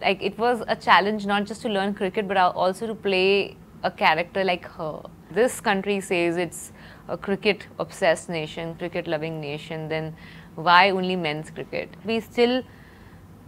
like it was a challenge not just to learn cricket but also to play a character like her. This country says it's a cricket obsessed nation, cricket loving nation, then why only men's cricket? We still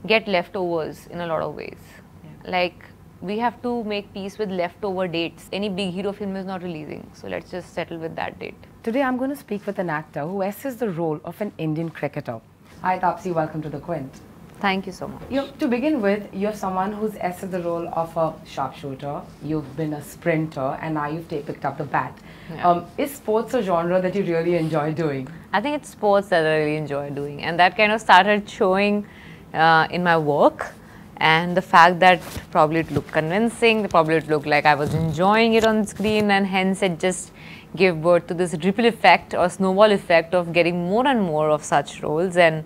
get leftovers in a lot of ways. Yeah. Like we have to make peace with leftover dates. Any big hero film is not releasing, so let's just settle with that date. Today I'm going to speak with an actor who assesses the role of an Indian cricketer. Hi Taapsee, welcome to the Quint. Thank you so much. To begin with, you're someone who's assessed the role of a sharpshooter, you've been a sprinter, and now you've picked up the bat. Yeah. Is sports a genre that you really enjoy doing? I think it's sports that I really enjoy doing, and that kind of started showing in my work. And the fact that probably it looked convincing, probably it looked like I was enjoying it on screen, and hence it just gave birth to this ripple effect or snowball effect of getting more and more of such roles. And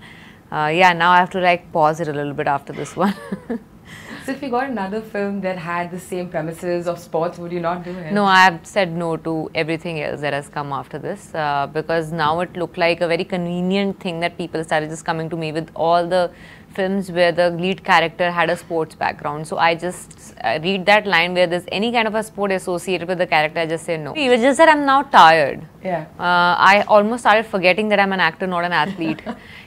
yeah, now I have to like pause it a little bit after this one. So if you got another film that had the same premises of sports, would you not do it? No, I have said no to everything else that has come after this because now it looked like a very convenient thing that people started just coming to me with all the films where the lead character had a sports background. So I just read that line where there's any kind of a sport associated with the character, I just say no. It was just that I'm now tired. Yeah. I almost started forgetting that I'm an actor, not an athlete.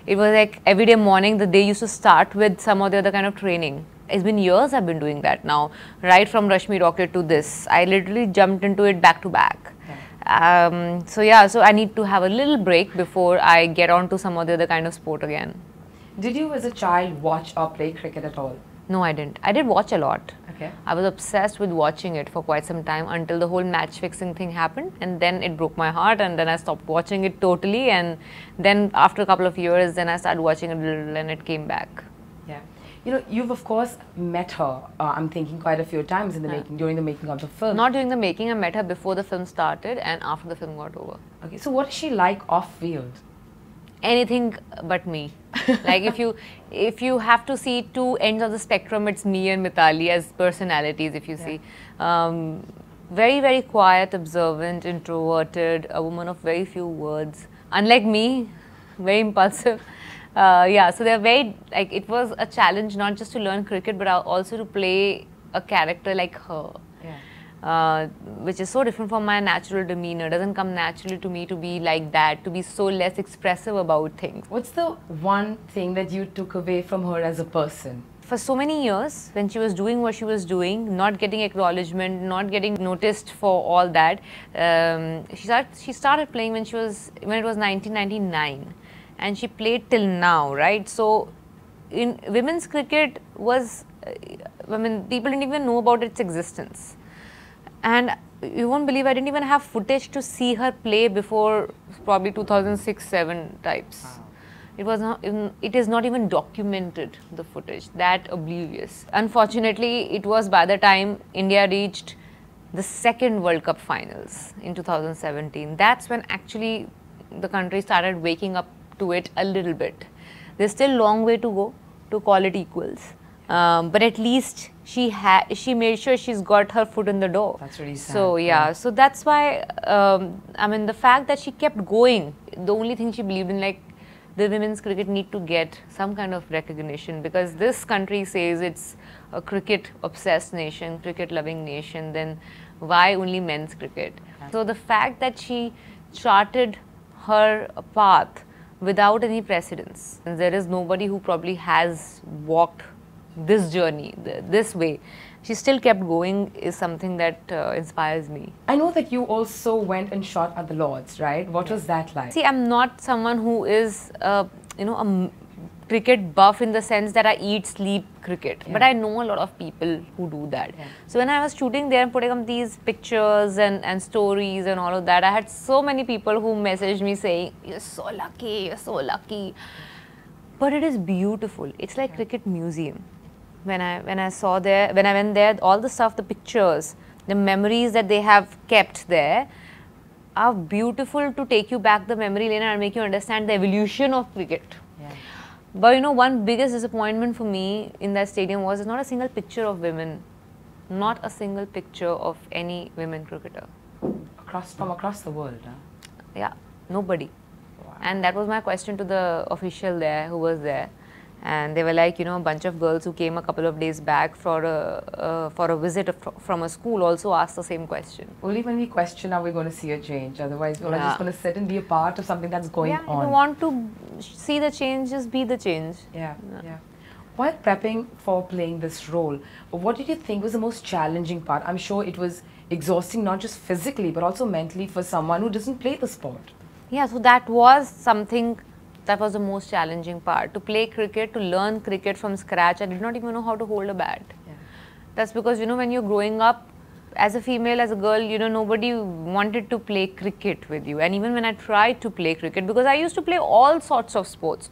It was like every day morning, the day used to start with some or the other kind of training. It's been years I've been doing that now, right from Rashmi Rocket to this. I literally jumped into it back to back. Yeah. So yeah, so I need to have a little break before I get on to some or the other kind of sport again. Did you as a child watch or play cricket at all? No, I didn't. I did watch a lot. Okay. I was obsessed with watching it for quite some time until the whole match fixing thing happened, and then it broke my heart, and then I stopped watching it totally, and then after a couple of years then I started watching it a little and it came back. Yeah. You've of course met her, I'm thinking quite a few times in the during the making of the film. Not during the making, I met her before the film started and after the film got over. Okay, so what is she like off field? Anything but me. Like if you have to see two ends of the spectrum, it's me and Mithali as personalities, if you see. Very, very quiet, observant, introverted, a woman of very few words. Unlike me, very impulsive. Yeah, so they're very, like, it was a challenge not just to learn cricket but also to play a character like her. Yeah. Which is so different from my natural demeanor. It doesn't come naturally to me to be like that, to be so less expressive about things. What's the one thing that you took away from her as a person? For so many years, when she was doing what she was doing, not getting acknowledgement, not getting noticed for all that, she started playing when it was 1999. And she played till now, right? So, in women's cricket was, I mean, people didn't even know about its existence. And you won't believe I didn't even have footage to see her play before probably 2006-07 types. Wow. It was not even, it is not even documented, the footage, that oblivious. Unfortunately, it was by the time India reached the second World Cup finals in 2017. That's when actually the country started waking up to it a little bit. There's still a long way to go to call it equals, but at least she made sure she's got her foot in the door. That's really sad. So yeah, so that's why I mean the fact that she kept going, the only thing she believed in, like the women's cricket need to get some kind of recognition because this country says it's a cricket obsessed nation, cricket loving nation, then why only men's cricket? So the fact that she charted her path without any precedence. And there is nobody who probably has walked this journey, this way. She still kept going is something that inspires me. I know that you also went and shot at the Lords, right? What was that like? See, I'm not someone who is, a cricket buff in the sense that I eat, sleep cricket. Yeah. But I know a lot of people who do that. Yeah. So when I was shooting there and putting up these pictures and stories and all of that, I had so many people who messaged me saying, "You're so lucky, you're so lucky." But it is beautiful. It's like cricket museum. When I went there, all the stuff, the pictures, the memories that they have kept there are beautiful to take you back the memory lane and make you understand the evolution of cricket. Yeah. But one biggest disappointment for me in that stadium was there's not a single picture of women, not a single picture of any women cricketer. From across the world, huh? Yeah, nobody. Wow. And that was my question to the official there who was there. And they were like, you know, a bunch of girls who came a couple of days back for a visit from a school also asked the same question. Only when we question are we going to see a change. Otherwise, we're just going to sit and be a part of something that's going on. If you want to see the change, just be the change. Yeah. While prepping for playing this role, what did you think was the most challenging part? I'm sure it was exhausting, not just physically, but also mentally for someone who doesn't play the sport. Yeah, so that was something that was the most challenging part. To play cricket, to learn cricket from scratch, I did not even know how to hold a bat. Yeah. That's because, you know, when you're growing up, as a female, as a girl, you know, nobody wanted to play cricket with you. And even when I tried to play cricket, because I used to play all sorts of sports.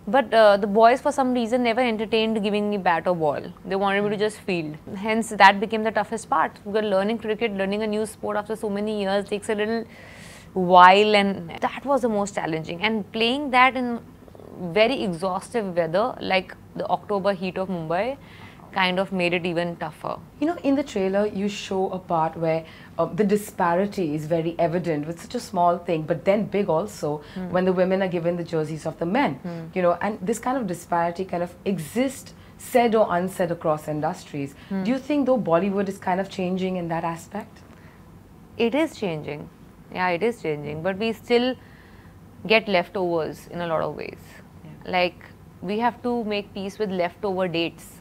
But the boys, for some reason, never entertained giving me bat or ball. They wanted me to just field. Hence, that became the toughest part. Because learning cricket, learning a new sport after so many years takes a little while, and that was the most challenging. And playing that in very exhaustive weather, like the October heat of Mumbai, kind of made it even tougher. You know, in the trailer, you show a part where the disparity is very evident with such a small thing, but then big also when the women are given the jerseys of the men. You know, and this kind of disparity kind of exists, said or unsaid, across industries. Do you think though Bollywood is kind of changing in that aspect? It is changing. Yeah, it is changing, but we still get leftovers in a lot of ways. Yeah. Like, we have to make peace with leftover dates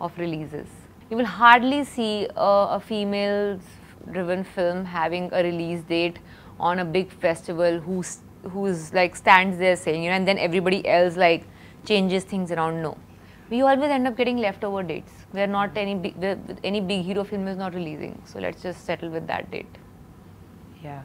of releases. You will hardly see a female-driven film having a release date on a big festival who's like stands there saying, you know, and then everybody else like changes things around. No, we always end up getting leftover dates. Where not any big hero film is not releasing, so let's just settle with that date. Yeah,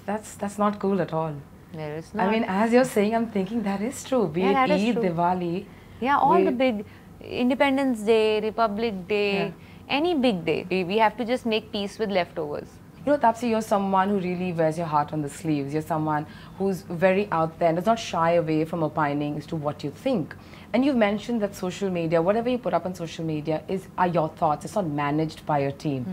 that's not cool at all. There is not. I mean, as you're saying, I'm thinking that is true. Be it Eid, Diwali. Yeah, all the big Independence Day, Republic Day, any big day. We have to just make peace with leftovers. You know, Taapsee, you're someone who really wears your heart on the sleeves. You're someone who's very out there and does not shy away from opining as to what you think. And you've mentioned that social media, whatever you put up on social media are your thoughts. It's not managed by your team.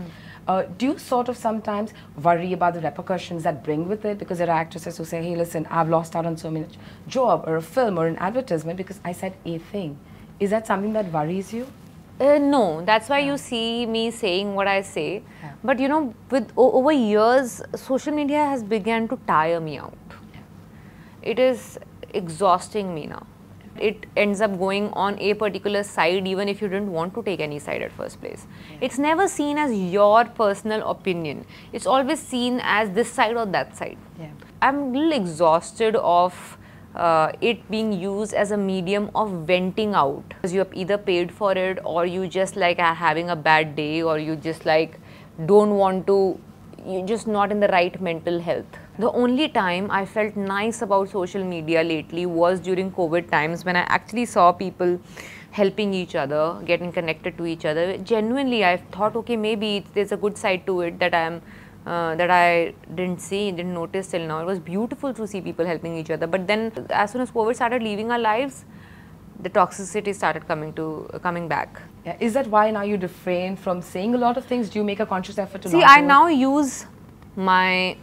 Do you sort of sometimes worry about the repercussions that bring with it? Because there are actresses who say, hey, listen, I've lost out on so much job or a film or an advertisement because I said a thing. Is that something that worries you? No, that's why you see me saying what I say. But you know, over years, social media has begun to tire me out. It is exhausting me now. It ends up going on a particular side even if you didn't want to take any side at first place. It's never seen as your personal opinion. It's always seen as this side or that side. I'm a little exhausted of it being used as a medium of venting out. Because you have either paid for it or you just like are having a bad day or you just like don't want to, you're just not in the right mental health. The only time I felt nice about social media lately was during COVID times when I actually saw people helping each other, getting connected to each other. Genuinely, I thought, okay, maybe there's a good side to it that I didn't notice till now. It was beautiful to see people helping each other. But then, as soon as COVID started leaving our lives, the toxicity started coming back. Yeah. Is that why now you refrain from saying a lot of things? Do you make a conscious effort to see? I now use my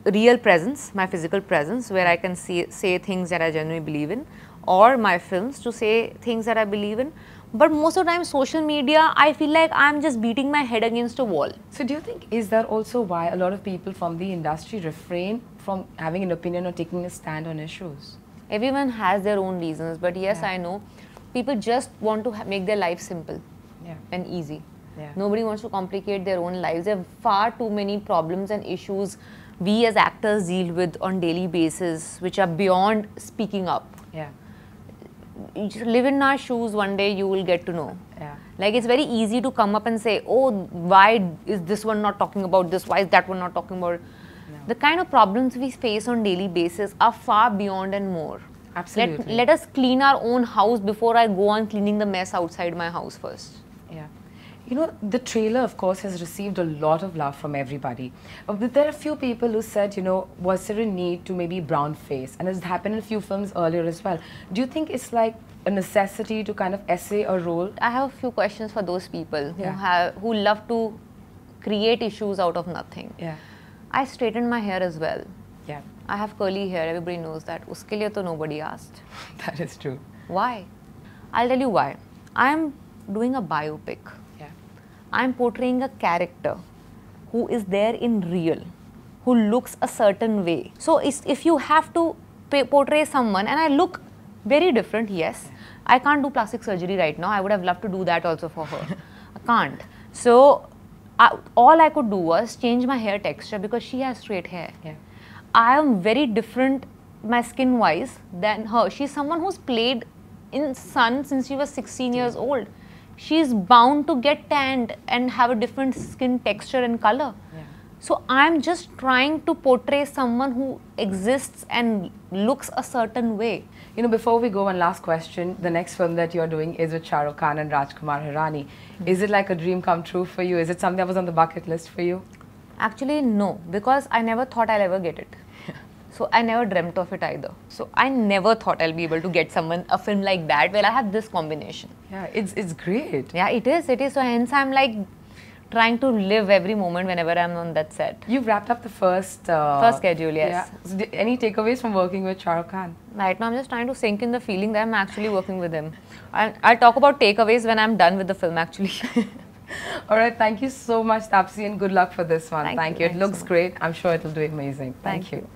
real presence, my physical presence, where I can say things that I genuinely believe in, or my films to say things that I believe in. But most of the time, social media, I feel like I'm just beating my head against a wall. So do you think, is that also why a lot of people from the industry refrain from having an opinion or taking a stand on issues? Everyone has their own reasons, but yes, I know people just want to make their life simple and easy. Nobody wants to complicate their own lives. There are far too many problems and issues we as actors deal with on daily basis, which are beyond speaking up. You just live in our shoes, one day you will get to know. Like, it's very easy to come up and say, oh, why is this one not talking about this? Why is that one not talking about it? The kind of problems we face on daily basis are far beyond and more. Absolutely. Let us clean our own house before I go on cleaning the mess outside my house first. You know, the trailer, of course, has received a lot of love from everybody. But there are a few people who said, you know, was there a need to maybe brown face? And it's happened in a few films earlier as well. Do you think it's like a necessity to kind of essay a role? I have a few questions for those people who love to create issues out of nothing. I straightened my hair as well. I have curly hair, everybody knows that. Uske liye to nobody asked. That is true. Why? I'll tell you why. I'm doing a biopic. Yeah. I'm portraying a character who is there in real, who looks a certain way. So if you have to portray someone, and I look very different, yes. I can't do plastic surgery right now. I would have loved to do that also for her. I can't. So all I could do was change my hair texture because she has straight hair. Yeah. I am very different, my skin wise, than her. She's someone who's played in sun since she was 16 years old. She's bound to get tanned and have a different skin texture and color. Yeah. So I'm just trying to portray someone who exists and looks a certain way. You know, before we go, one last question. The next film that you're doing is with Shah Rukh Khan and Rajkumar Hirani. Is it like a dream come true for you? Is it something that was on the bucket list for you? Actually, no, because I never thought I'll ever get it. So I never dreamt of it either. So I never thought I'll be able to get a film like that where I have this combination. Yeah, it's great. Yeah, it is. So hence I'm like trying to live every moment whenever I'm on that set. You've wrapped up the first schedule, yes. Yeah. So any takeaways from working with Shah Rukh Khan? Right now I'm just trying to sink in the feeling that I'm actually working with him. I'll talk about takeaways when I'm done with the film actually. All right, thank you so much, Taapsee, and good luck for this one. Thank you. It looks great. I'm sure it'll do amazing. Thank you.